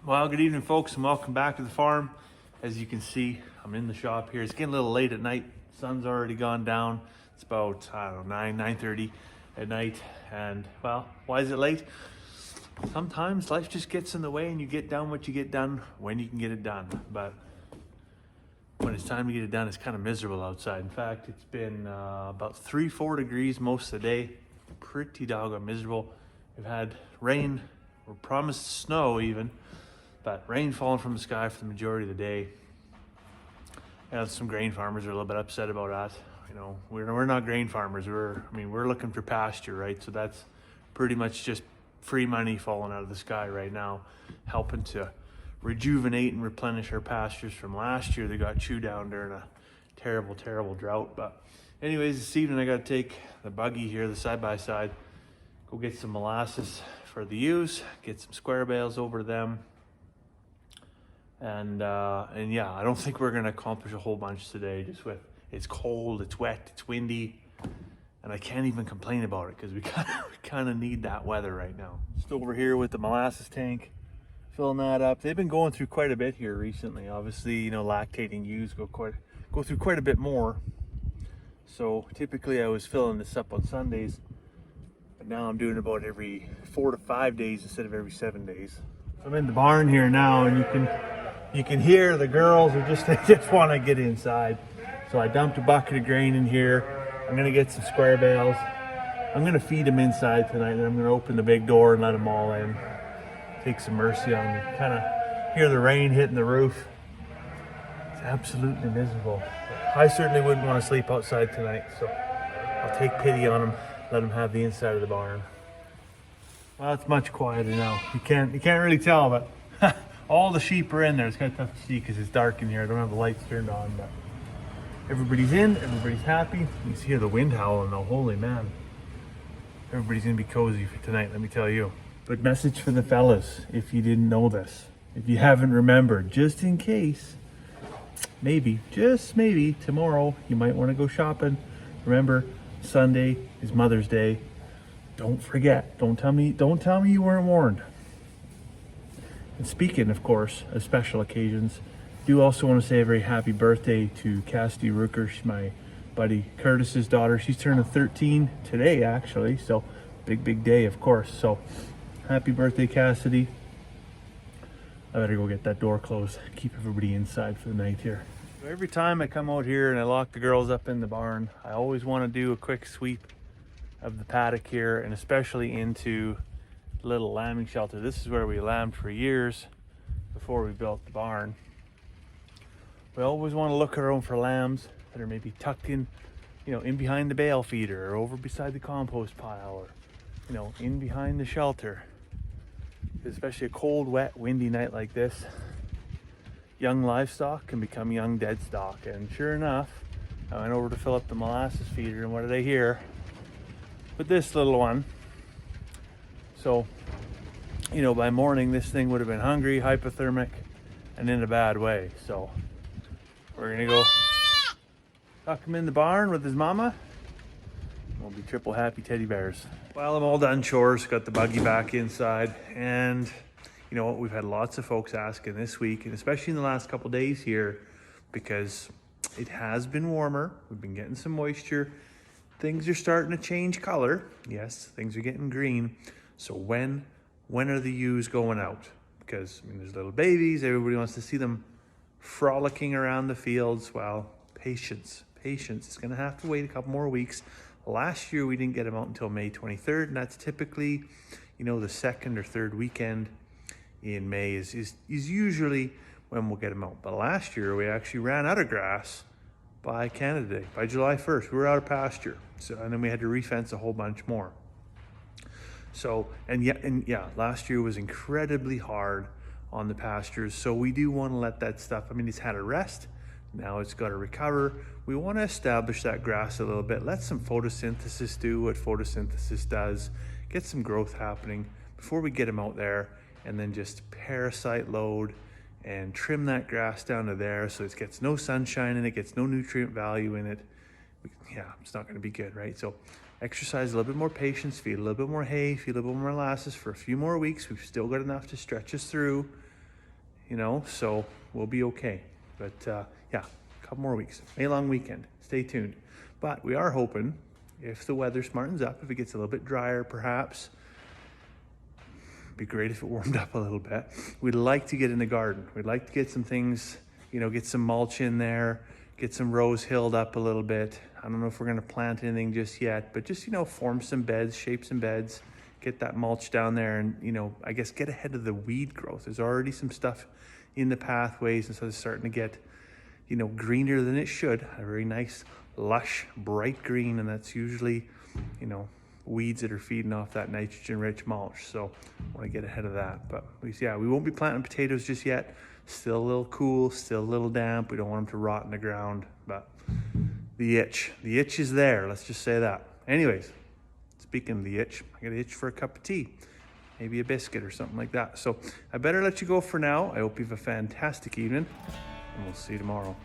Well, good evening, folks, and welcome back to the farm. As you can see, I'm in the shop here. It's getting a little late at night. Sun's already gone down. It's about, 9:30 at night. And, well, why is it late? Sometimes life just gets in the way and you get done what you get done when you can get it done. But when it's time to get it done, it's kind of miserable outside. In fact, it's been about 3-4 degrees most of the day. Pretty doggone miserable. We've had rain. We're promised snow even. But rain falling from the sky for the majority of the day. Some grain farmers are a little bit upset about that. You know, we're not grain farmers. We're looking for pasture, right? So that's pretty much just free money falling out of the sky right now, helping to rejuvenate and replenish our pastures from last year. They got chewed down during a terrible, terrible drought. But anyways, this evening I got to take the buggy here, the side-by-side, go get some molasses for the ewes, get some square bales over to them. And yeah, I don't think we're gonna accomplish a whole bunch today. It's cold, it's wet, it's windy, and I can't even complain about it because we kind of need that weather right now. Just over here with the molasses tank, filling that up. They've been going through quite a bit here recently. Obviously, you know, lactating ewes go through quite a bit more. So typically I was filling this up on Sundays, but now I'm doing about every 4 to 5 days instead of every 7 days. I'm in the barn here now, and you can hear the girls are they just want to get inside. So I dumped a bucket of grain in here. I'm gonna get some square bales. I'm gonna feed them inside tonight, and I'm gonna open the big door and let them all in. Take some mercy on me. Kind of hear the rain hitting the roof. It's absolutely miserable. I certainly wouldn't want to sleep outside tonight, so I'll take pity on them, let them have the inside of the barn. Well, it's much quieter now. You can't really tell, but all the sheep are in there. It's kind of tough to see because it's dark in here. I don't have the lights turned on, but everybody's in. Everybody's happy. You can hear the wind howling though. Holy man. Everybody's gonna be cozy for tonight, let me tell you. But message for the fellas, if you didn't know this, if you haven't remembered, just in case, maybe, just maybe, tomorrow you might want to go shopping. Remember, Sunday is Mother's Day. Don't forget. Don't tell me you weren't warned. And speaking, of course, of special occasions, I do also want to say a very happy birthday to Cassidy Rooker. She's my buddy Curtis's daughter. She's turning 13 today, actually. So big day, of course. So happy birthday, Cassidy. I better go get that door closed. Keep everybody inside for the night here. Every time I come out here and I lock the girls up in the barn, I always want to do a quick sweep of the paddock here, and especially into the little lambing shelter. This is where we lambed for years before we built the barn. We always want to look around for lambs that are maybe tucked in, you know, in behind the bale feeder or over beside the compost pile, or, you know, in behind the shelter. Especially a cold, wet, windy night like this, young livestock can become young dead stock. And sure enough, I went over to fill up the molasses feeder, and what did I hear? With this little one. So, you know, by morning this thing would have been hungry, hypothermic, and in a bad way. So we're gonna go tuck him in the barn with his mama. We'll be triple happy teddy bears. Well, I'm all done chores, got the buggy back inside, and you know what, we've had lots of folks asking this week, and especially in the last couple days here, because it has been warmer, we've been getting some moisture, things are starting to change color. Yes, things are getting green. So when are the ewes going out? Because, I mean, there's little babies, everybody wants to see them frolicking around the fields. Well, patience. It's gonna have to wait a couple more weeks. Last year we didn't get them out until May 23rd, and that's typically, you know, the second or third weekend in May is usually when we'll get them out. But last year we actually ran out of grass by Canada Day, by July 1st. We were out of pasture. So, and then we had to refence a whole bunch more. So, and yeah, last year was incredibly hard on the pastures. So we do want to let that stuff, I mean, it's had a rest. Now it's got to recover. We want to establish that grass a little bit. Let some photosynthesis do what photosynthesis does. Get some growth happening before we get them out there, and then just parasite load and trim that grass down to there so it gets no sunshine in it, gets no nutrient value in it. Yeah, it's not going to be good, right? So exercise a little bit more patience, feed a little bit more hay, feed a little bit more molasses for a few more weeks. We've still got enough to stretch us through. you know, so we'll be okay. But yeah, a couple more weeks, May long weekend, stay tuned. But we are hoping, if the weather smartens up, if it gets a little bit drier perhaps, be great if it warmed up a little bit. We'd like to get in the garden. We'd like to get some things, you know, get some mulch in there, get some rows hilled up a little bit. I don't know if we're gonna plant anything just yet, but just, you know, form some beds, shape some beds, get that mulch down there and, you know, I guess get ahead of the weed growth. There's already some stuff in the pathways, and so it's starting to get, you know, greener than it should. A very nice, lush, bright green, and that's usually, you know, weeds that are feeding off that nitrogen-rich mulch. So I want to get ahead of that. But yeah, we won't be planting potatoes just yet. Still a little cool, still a little damp. We don't want them to rot in the ground. But the itch is there. Let's just say that. Anyways, speaking of the itch, I got an itch for a cup of tea, maybe a biscuit or something like that. So I better let you go for now. I hope you have a fantastic evening, and we'll see you tomorrow.